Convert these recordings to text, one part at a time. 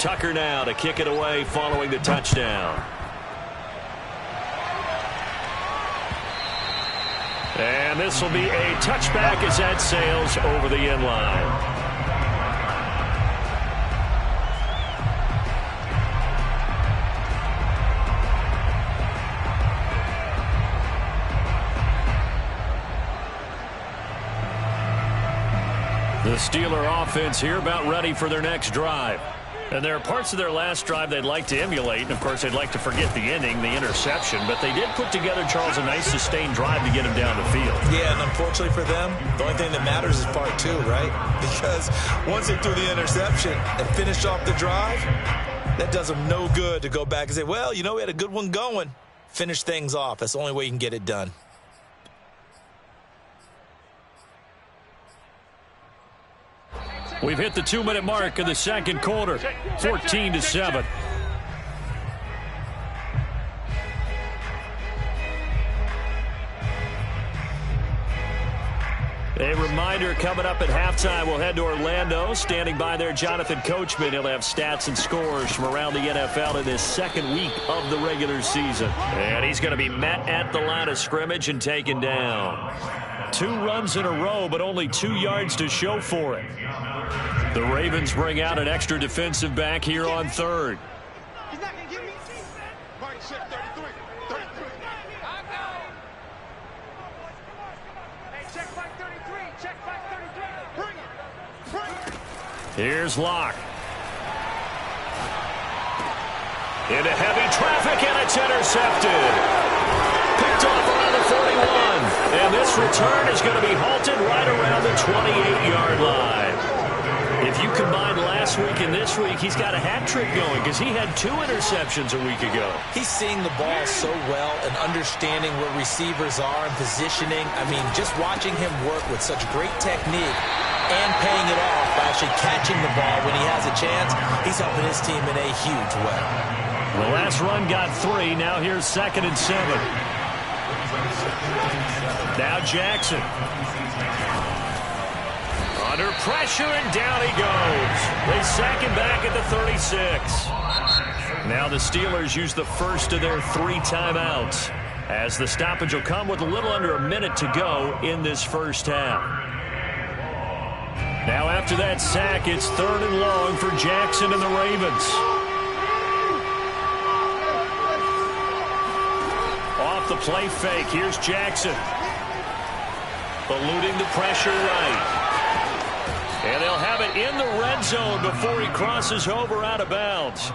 Tucker now to kick it away following the touchdown. And this will be a touchback as that sails over the end line. The Steeler offense here about ready for their next drive. And there are parts of their last drive they'd like to emulate. And, of course, they'd like to forget the ending, the interception. But they did put together, Charles, a nice sustained drive to get him down the field. Yeah, and unfortunately for them, the only thing that matters is part two, right? Because once they threw the interception and finished off the drive, that does them no good to go back and say, well, you know, we had a good one going. Finish things off. That's the only way you can get it done. We've hit the 2-minute mark of the second quarter, 14-7. A reminder, coming up at halftime, we'll head to Orlando. Standing by there, Jonathan Coachman. He'll have stats and scores from around the NFL in this second week of the regular season. And he's going to be met at the line of scrimmage and taken down. 2 runs in a row, but only 2 yards to show for it. The Ravens bring out an extra defensive back here on third. He's not going to give me. Mark, check 33. 33. I know. Hey, check back 33. Check back 33. Bring it. Bring it. Here's Locke. Into heavy traffic, and it's intercepted. Picked off around the 41. And this return is going to be halted right around the 28-yard line. If you combine last week and this week, he's got a hat trick going because he had 2 interceptions a week ago. He's seeing the ball so well and understanding where receivers are and positioning. I mean, just watching him work with such great technique and paying it off by actually catching the ball when he has a chance, he's helping his team in a huge way. The last run got 3. Now here's 2nd and 7. Now Jackson. Under pressure, and down he goes. They sack him back at the 36. Now the Steelers use the first of their 3 timeouts, as the stoppage will come with a little under a minute to go in this first half. Now after that sack, it's 3rd and long for Jackson and the Ravens. Off the play fake, here's Jackson. Eluding the pressure right. And they'll have it in the red zone before he crosses over out of bounds.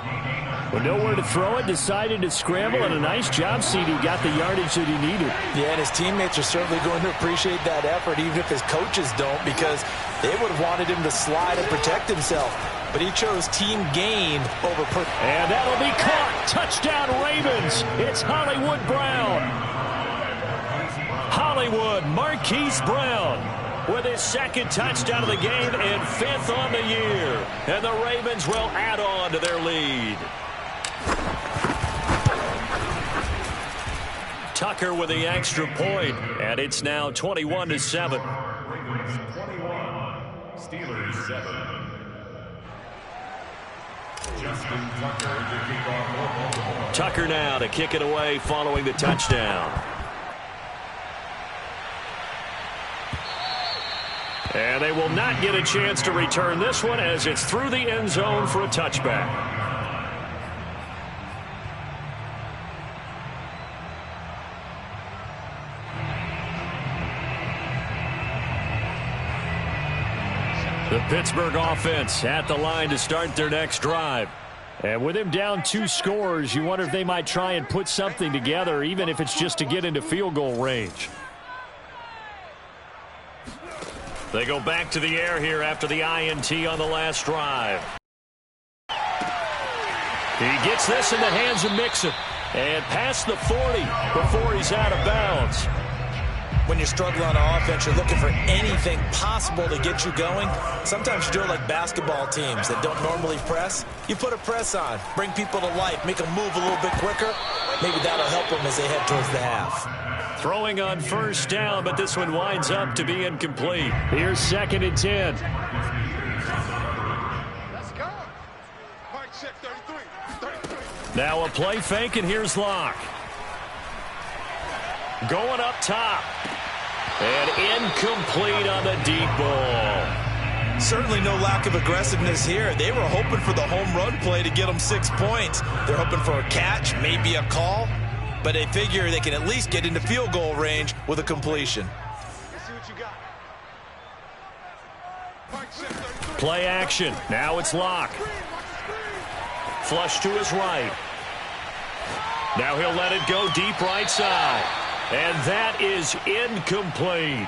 With nowhere to throw it, decided to scramble, and a nice job, CD. Got the yardage that he needed. Yeah, and his teammates are certainly going to appreciate that effort, even if his coaches don't, because they would have wanted him to slide and protect himself. But he chose team gain over... And that'll be caught. Touchdown, Ravens. It's Hollywood Brown. Hollywood Marquise Brown with his 2nd touchdown of the game and 5th on the year. And the Ravens will add on to their lead. Tucker with the extra point, and it's now 21-7. Ravens 21, Steelers 7. Justin Tucker to kick off. Tucker now to kick it away following the touchdown. And they will not get a chance to return this one as it's through the end zone for a touchback. The Pittsburgh offense at the line to start their next drive. And with him down 2 scores, you wonder if they might try and put something together, even if it's just to get into field goal range. They go back to the air here after the INT on the last drive. He gets this in the hands of Mixon. And past the 40 before he's out of bounds. When you're struggling on offense, you're looking for anything possible to get you going. Sometimes you do it like basketball teams that don't normally press. You put a press on, bring people to life, make them move a little bit quicker. Maybe that'll help them as they head towards the half. Throwing on first down, but this one winds up to be incomplete. Here's 2nd and 10. Let's go. Mark, check 33. Now a play fake, and here's Locke. Going up top. And incomplete on the deep ball. Certainly no lack of aggressiveness here. They were hoping for the home run play to get them 6 points. They're hoping for a catch, maybe a call, but they figure they can at least get into field goal range with a completion. Let's see what you got. Mike check 33. Play action. Now it's Locke. Flush to his right. Now he'll let it go deep right side. And that is incomplete.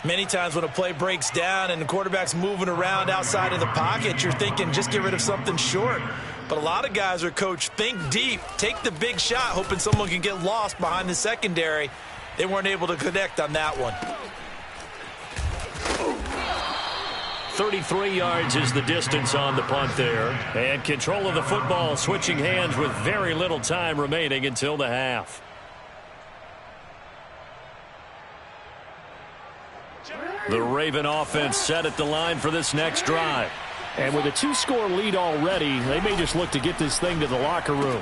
Many times when a play breaks down and the quarterback's moving around outside of the pocket, you're thinking just get rid of something short. But a lot of guys are coached, think deep, take the big shot, hoping someone can get lost behind the secondary. They weren't able to connect on that one. 33 yards is the distance on the punt there. And control of the football switching hands with very little time remaining until the half. The Raven offense set at the line for this next drive. And with a 2-score lead already, they may just look to get this thing to the locker room.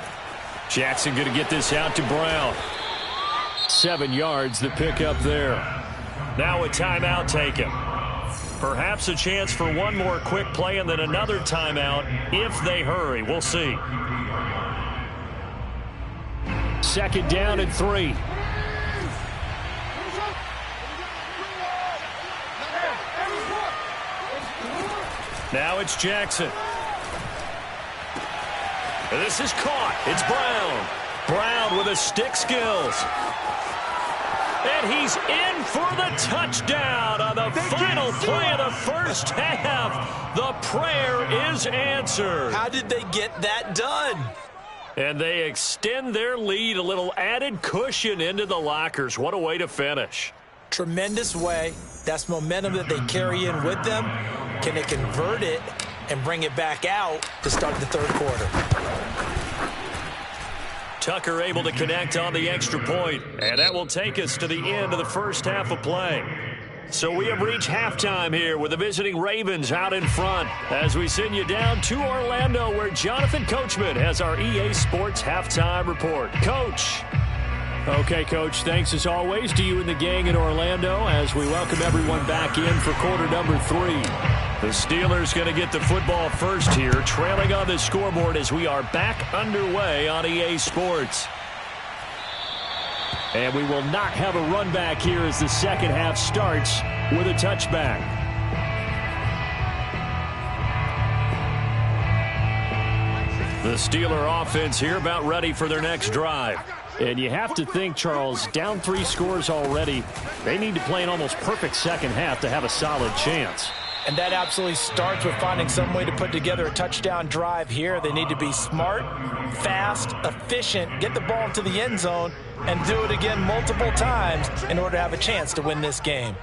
Jackson going to get this out to Brown. 7 yards the pick up there. Now a timeout taken. Perhaps a chance for one more quick play and then another timeout if they hurry. We'll see. 2nd down and 3. Now it's Jackson. This is caught. It's Brown. Brown with his stick skills. And he's in for the touchdown on the final play of the first half. The prayer is answered. How did they get that done? And they extend their lead, a little added cushion into the lockers. What a way to finish. Tremendous way. That's momentum that they carry in with them. Can they convert it and bring it back out to start the third quarter? Tucker able to connect on the extra point, and that will take us to the end of the first half of play. So we have reached halftime here with the visiting Ravens out in front as we send you down to Orlando where Jonathan Coachman has our EA Sports halftime report. Coach. Okay, Coach, thanks as always to you and the gang in Orlando as we welcome everyone back in for quarter number 3. The Steelers going to get the football first here, trailing on the scoreboard as we are back underway on EA Sports. And we will not have a run back here as the second half starts with a touchback. The Steeler offense here about ready for their next drive. And you have to think, Charles, down 3 scores already. They need to play an almost perfect second half to have a solid chance. And that absolutely starts with finding some way to put together a touchdown drive here. They need to be smart, fast, efficient, get the ball into the end zone, and do it again multiple times in order to have a chance to win this game.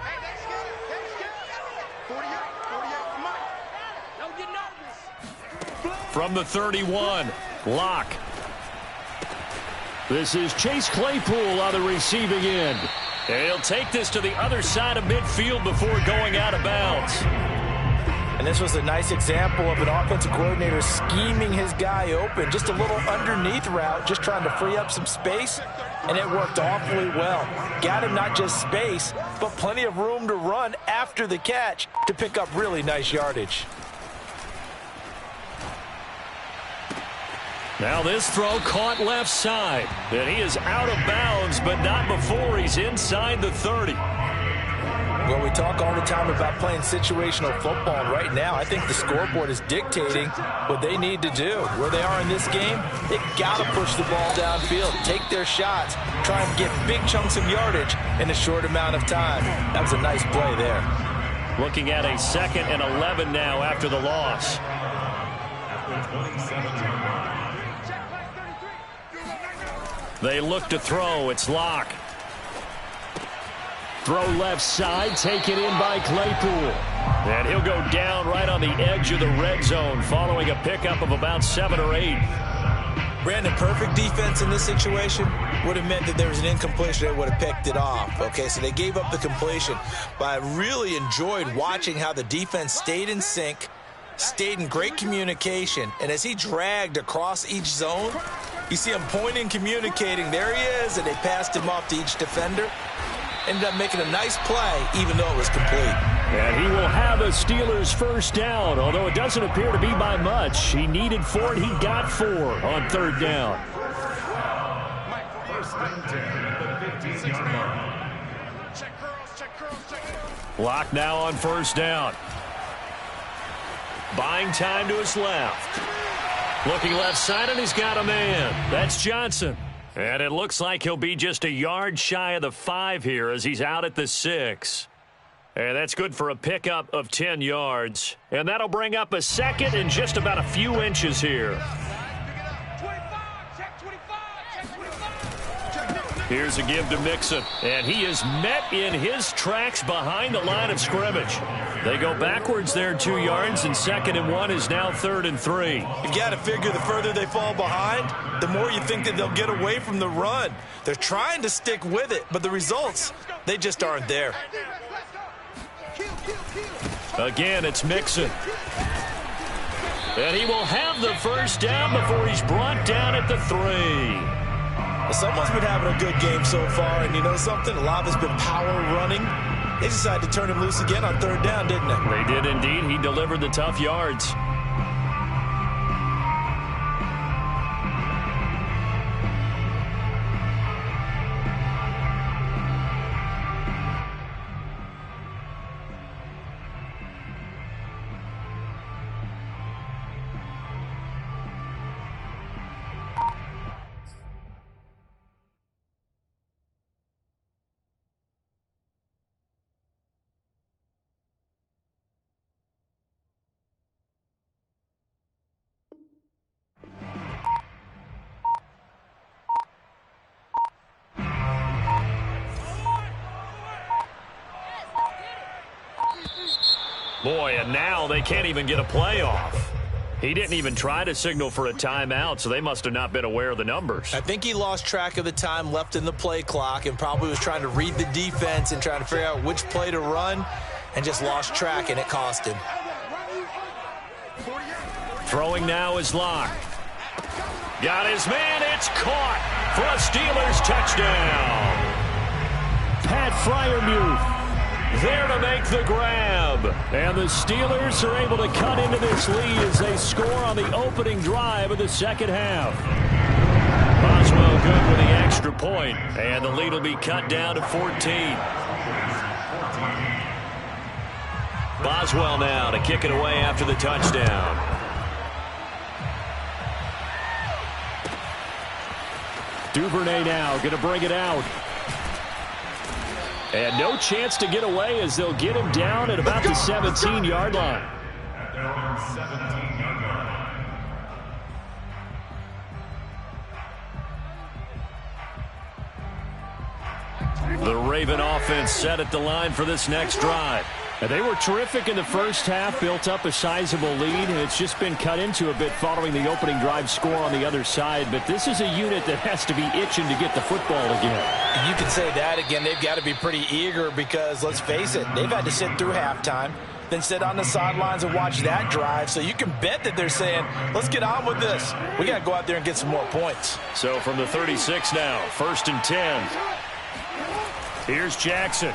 From the 31, Locke. This is Chase Claypool on the receiving end. And he'll take this to the other side of midfield before going out of bounds. And this was a nice example of an offensive coordinator scheming his guy open. Just a little underneath route, just trying to free up some space. And it worked awfully well. Got him not just space, but plenty of room to run after the catch to pick up really nice yardage. Now this throw caught left side. And he is out of bounds, but not before he's inside the 30. Well, we talk all the time about playing situational football. Right now, I think the scoreboard is dictating what they need to do. Where they are in this game, they got to push the ball downfield, take their shots, try and get big chunks of yardage in a short amount of time. That was a nice play there. Looking at a 2nd and 11 now after the loss. They look to throw. It's Locke. Throw left side, taken in by Claypool. And he'll go down right on the edge of the red zone following a pickup of about 7 or 8. Brandon, perfect defense in this situation would have meant that there was an incompletion. They would have picked it off. Okay, so they gave up the completion. But I really enjoyed watching how the defense stayed in sync, stayed in great communication, and as he dragged across each zone, you see him pointing, communicating. There he is, and they passed him off to each defender. Ended up making a nice play, even though it was complete. And he will have a Steelers first down, although it doesn't appear to be by much. He needed 4, and he got 4 on third down. First and 10 at the 15-yard line. Block now on first down. Buying time to his left. Looking left side, and he's got a man. That's Johnson. And it looks like he'll be just a yard shy of the 5 here as he's out at the 6. And that's good for a pickup of 10 yards. And that'll bring up a second and just about a few inches here. Here's a give to Mixon, and he is met in his tracks behind the line of scrimmage. They go backwards there 2 yards, and 2nd and 1 is now 3rd and 3. You've got to figure the further they fall behind, the more you think that they'll get away from the run. They're trying to stick with it, but the results, they just aren't there. Again, it's Mixon. And he will have the first down before he's brought down at the 3. Someone's been having a good game so far, and you know something? A lot of it's been power running. They decided to turn him loose again on third down, didn't they? They did indeed. He delivered the tough yards. Boy, and now they can't even get a play off. He didn't even try to signal for a timeout, so they must have not been aware of the numbers. I think he lost track of the time left in the play clock and probably was trying to read the defense and trying to figure out which play to run and just lost track, and it cost him. Throwing now is Locke. Got his man. It's caught for a Steelers touchdown. Pat Freiermuth there to make the grab. And the Steelers are able to cut into this lead as they score on the opening drive of the second half. Boswell good with the extra point, and the lead will be cut down to 14. Boswell now to kick it away after the touchdown. Duvernay now going to bring it out. And no chance to get away as they'll get him down at about the 17-yard line. At their own 17-yard line. The Raven offense set at the line for this next drive. And they were terrific in the first half, built up a sizable lead, and it's just been cut into a bit following the opening drive score on the other side. But this is a unit that has to be itching to get the football again. You can say that again. They've got to be pretty eager because, let's face it, they've had to sit through halftime, then sit on the sidelines and watch that drive. So you can bet that they're saying, let's get on with this. We got to go out there and get some more points. So from the 36 now, 1st and 10. Here's Jackson.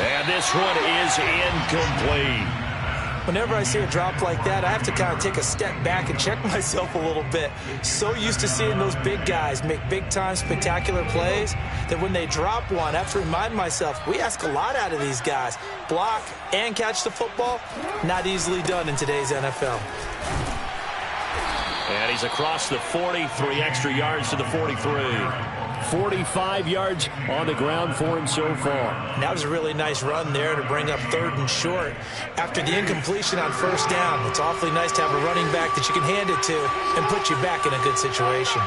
And this one is incomplete. Whenever I see a drop like that, I have to kind of take a step back and check myself a little bit. So used to seeing those big guys make big-time spectacular plays that when they drop one, I have to remind myself, we ask a lot out of these guys. Block and catch the football, not easily done in today's NFL. And he's across the 40, 3 extra yards to the 43. 45 yards on the ground for him so far. That was a really nice run there to bring up 3rd and short. After the incompletion on 1st down, it's awfully nice to have a running back that you can hand it to and put you back in a good situation.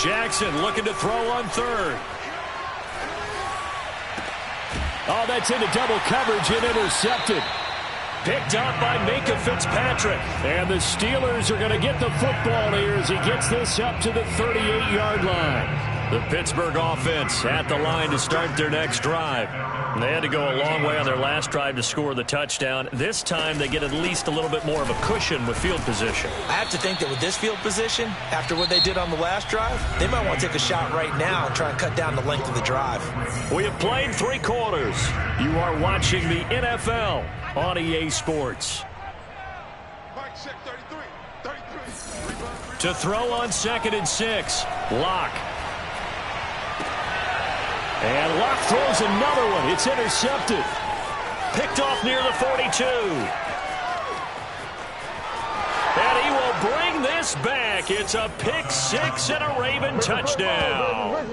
Jackson looking to throw on 3rd. Oh, that's into double coverage and intercepted. Picked up by Minka Fitzpatrick. And the Steelers are going to get the football here as he gets this up to the 38-yard line. The Pittsburgh offense at the line to start their next drive. They had to go a long way on their last drive to score the touchdown. This time they get at least a little bit more of a cushion with field position. I have to think that with this field position, after what they did on the last drive, they might want to take a shot right now and try and cut down the length of the drive. We have played 3 quarters. You are watching the NFL on EA Sports. Mike check 33. 33. To throw on 2nd and 6. Locke. And Locke throws another one. It's intercepted. Picked off near the 42. And he will bring this back. It's a pick 6 and a Raven touchdown.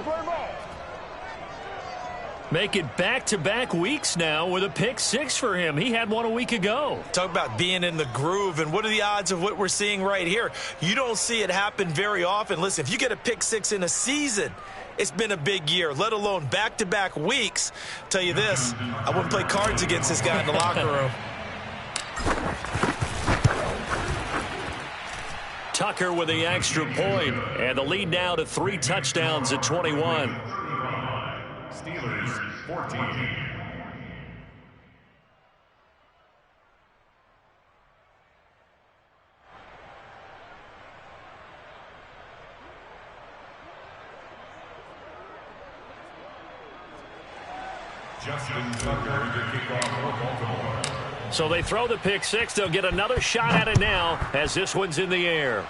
Make it back-to-back weeks now with a pick 6 for him. He had one a week ago. Talk about being in the groove, and what are the odds of what we're seeing right here? You don't see it happen very often. Listen, if you get a pick 6 in a season, it's been a big year, let alone back-to-back weeks. Tell you this, I wouldn't play cards against this guy in the locker room. Tucker with the extra point, and the lead now to 3 touchdowns at 21. Steelers 14. Justin Tucker to kick off for Baltimore. So they throw the pick 6. They'll get another shot at it now as this one's in the air.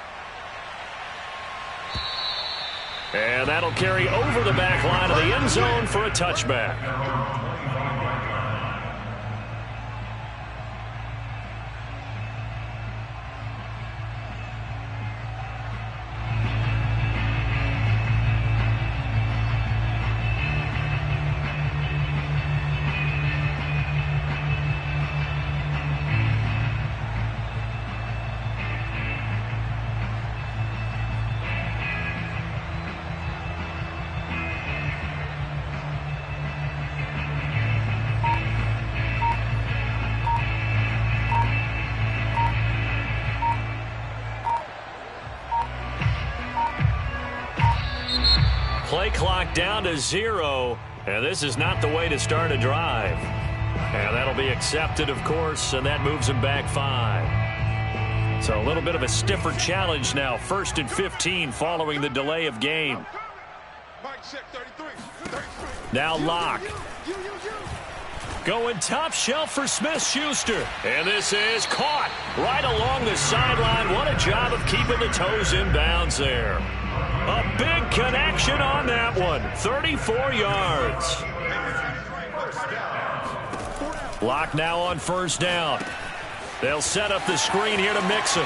And that'll carry over the back line of the end zone for a touchback. Play clock down to 0, and this is not the way to start a drive. And that'll be accepted, of course, and that moves him back 5. So a little bit of a stiffer challenge now. 1st and 15 following the delay of game. Mike check 33. 33. Now Locke. Going top shelf for Smith-Schuster. And this is caught right along the sideline. What a job of keeping the toes in bounds there. A big connection on that one. 34 yards. Locke now on 1st down. They'll set up the screen here to Mixon.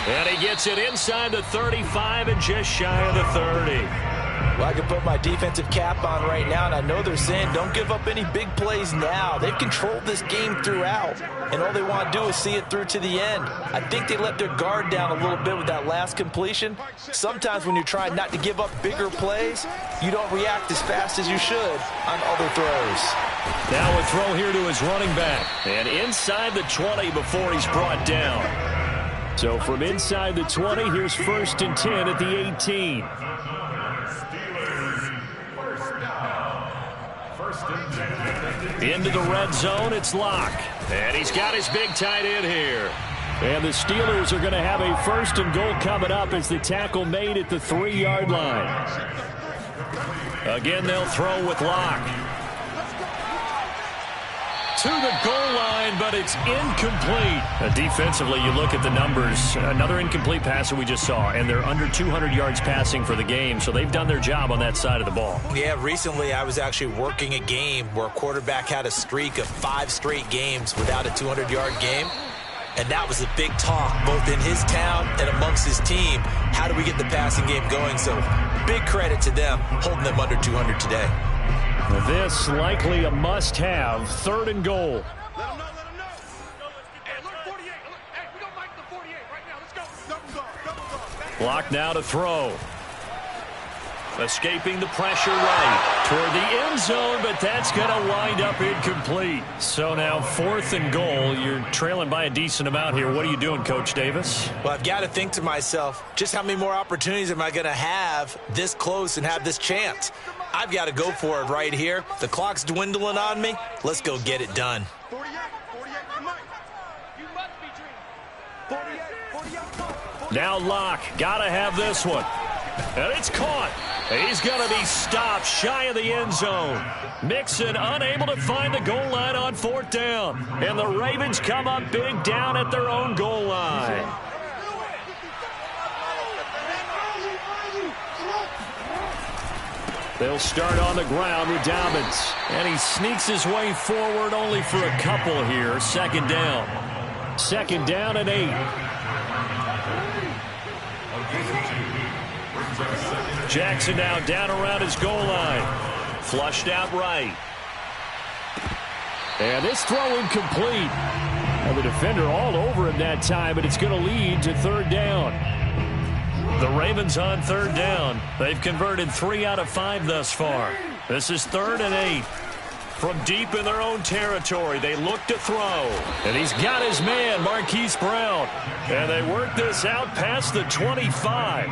And he gets it inside the 35 and just shy of the 30. Well, I can put my defensive cap on right now, and I know they're saying don't give up any big plays now. They've controlled this game throughout, and all they want to do is see it through to the end. I think they let their guard down a little bit with that last completion. Sometimes when you're trying not to give up bigger plays, you don't react as fast as you should on other throws. Now a throw here to his running back, and inside the 20 before he's brought down. So from inside the 20, here's 1st and 10 at the 18. Into the red zone, it's Locke. And he's got his big tight end here. And the Steelers are going to have a 1st and goal coming up as the tackle made at the 3-yard line. Again, they'll throw with Locke. To the goal line, but it's incomplete. Defensively, you look at the numbers. Another incomplete passer we just saw, and they're under 200 yards passing for the game, so they've done their job on that side of the ball. Yeah, recently I was actually working a game where a quarterback had a streak of 5 straight games without a 200-yard game, and that was a big talk both in his town and amongst his team. How do we get the passing game going? So big credit to them holding them under 200 today. This likely a must-have. 3rd and goal. Let him know. Hey, look, 48. Look, hey, we don't like the 48 right now. Let's go. Double guard. Locke now to throw. Escaping the pressure right toward the end zone, but that's going to wind up incomplete. So now 4th and goal. You're trailing by a decent amount here. What are you doing, Coach Davis? Well, I've got to think to myself, just how many more opportunities am I going to have this close and have this chance? I've got to go for it right here. The clock's dwindling on me. Let's go get it done. 48, Mike. You must be dreaming. 48. Now Locke, got to have this one. And it's caught. He's going to be stopped shy of the end zone. Mixon unable to find the goal line on 4th down. And the Ravens come up big down at their own goal line. They'll start on the ground with Dobbins. And he sneaks his way forward only for a couple here. 2nd down. 2nd down and 8. Jackson now down around his goal line. Flushed out right. And this throw incomplete. And the defender all over him that time, but it's going to lead to 3rd down. The Ravens on 3rd down. They've converted 3 out of 5 thus far. This is 3rd and 8. From deep in their own territory, they look to throw. And he's got his man, Marquise Brown. And they work this out past the 25.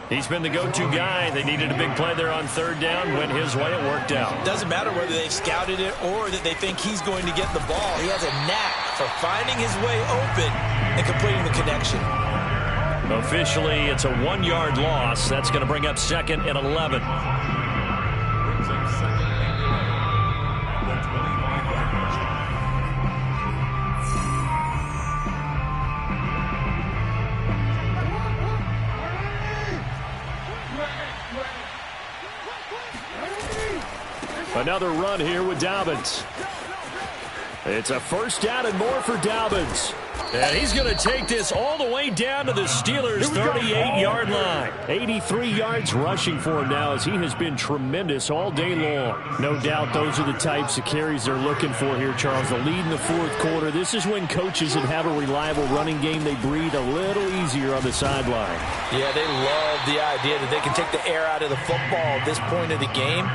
He's been the go-to guy. They needed a big play there on 3rd down. Went his way. It worked out. Doesn't matter whether they've scouted it or that they think he's going to get the ball. He has a knack for finding his way open and completing the connection. Officially, it's a 1-yard loss. That's going to bring up 2nd and 11. Another run here with Dobbins. It's a 1st down and more for Dobbins. And he's going to take this all the way down to the Steelers' 38-yard line. 83 yards rushing for him now as he has been tremendous all day long. No doubt those are the types of carries they're looking for here, Charles. The lead in the 4th quarter. This is when coaches that have a reliable running game, they breathe a little easier on the sideline. Yeah, they love the idea that they can take the air out of the football at this point of the game.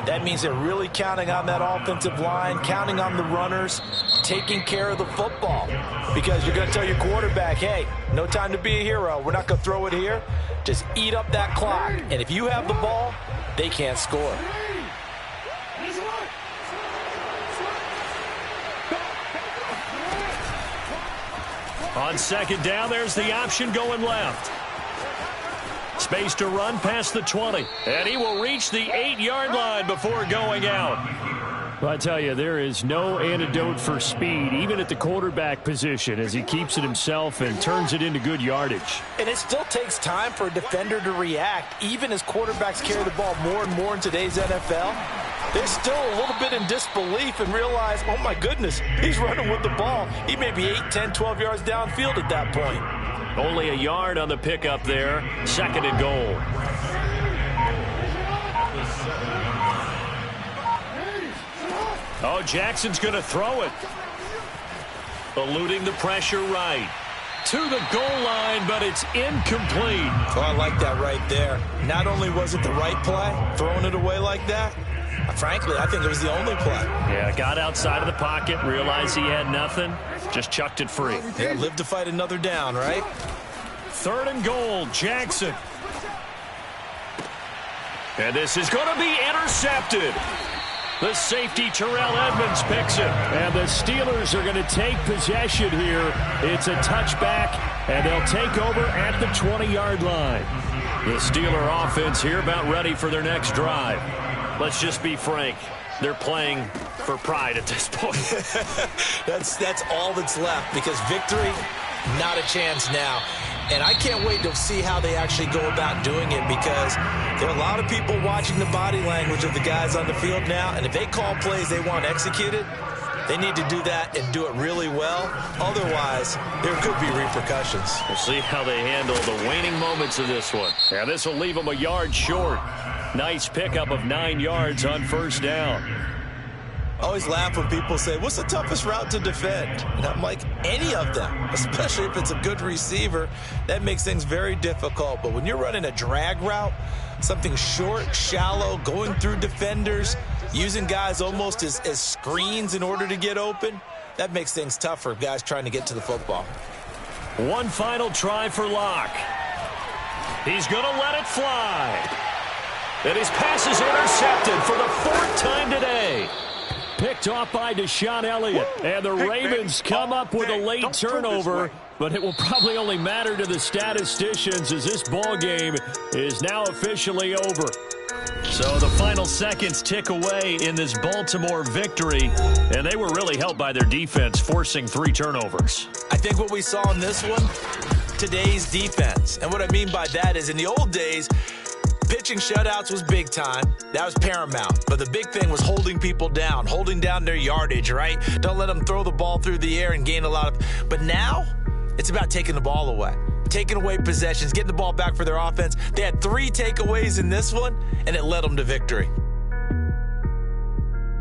That means they're really counting on that offensive line, counting on the runners, taking care of the football. Because you're going to tell your quarterback, hey, no time to be a hero. We're not going to throw it here. Just eat up that clock. And if you have the ball, they can't score. On 2nd down, there's the option going left. Space to run past the 20. And he will reach the 8-yard line before going out. Well, I tell you, there is no antidote for speed, even at the quarterback position, as he keeps it himself and turns it into good yardage. And it still takes time for a defender to react, even as quarterbacks carry the ball more and more in today's NFL. They're still a little bit in disbelief and realize, oh, my goodness, he's running with the ball. He may be 8, 10, 12 yards downfield at that point. Only a yard on the pickup there. 2nd and goal. Oh, Jackson's going to throw it. Eluding the pressure right. To the goal line, but it's incomplete. Oh, I like that right there. Not only was it the right play, throwing it away like that, frankly, I think it was the only play. Yeah, got outside of the pocket, realized he had nothing, just chucked it free. Yeah, live to fight another down, right? 3rd and goal, Jackson. And this is going to be intercepted. The safety, Terrell Edmonds, picks it. And the Steelers are going to take possession here. It's a touchback, and they'll take over at the 20-yard line. The Steeler offense here about ready for their next drive. Let's just be frank. They're playing for pride at this point. That's all that's left, because victory, not a chance now. And I can't wait to see how they actually go about doing it, because there are a lot of people watching the body language of the guys on the field now, and if they call plays they want executed, they need to do that and do it really well. Otherwise, there could be repercussions. We'll see how they handle the waning moments of this one. Yeah, this will leave them a yard short. Nice pickup of 9 yards on 1st down. I always laugh when people say, what's the toughest route to defend? And I'm like, any of them, especially if it's a good receiver. That makes things very difficult. But when you're running a drag route, something short, shallow, going through defenders, using guys almost as screens in order to get open, that makes things tough for guys trying to get to the football. One final try for Locke. He's going to let it fly. And his pass is intercepted for the 4th time today. Picked off by Deshaun Elliott. And the Ravens come up with a late turnover, but it will probably only matter to the statisticians as this ball game is now officially over. So the final seconds tick away in this Baltimore victory, and they were really helped by their defense, forcing 3 turnovers. I think what we saw in this one, today's defense. And what I mean by that is in the old days, pitching shutouts was big time. That was paramount. But the big thing was holding people down, holding down their yardage, right? Don't let them throw the ball through the air and gain a lot of... But now, it's about taking the ball away. Taking away possessions, getting the ball back for their offense. They had 3 takeaways in this one, and it led them to victory.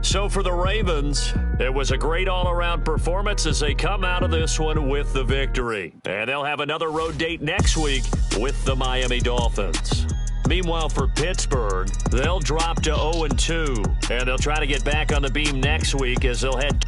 So for the Ravens, it was a great all-around performance as they come out of this one with the victory. And they'll have another road date next week with the Miami Dolphins. Meanwhile, for Pittsburgh, they'll drop to 0-2, and they'll try to get back on the beam next week as they'll head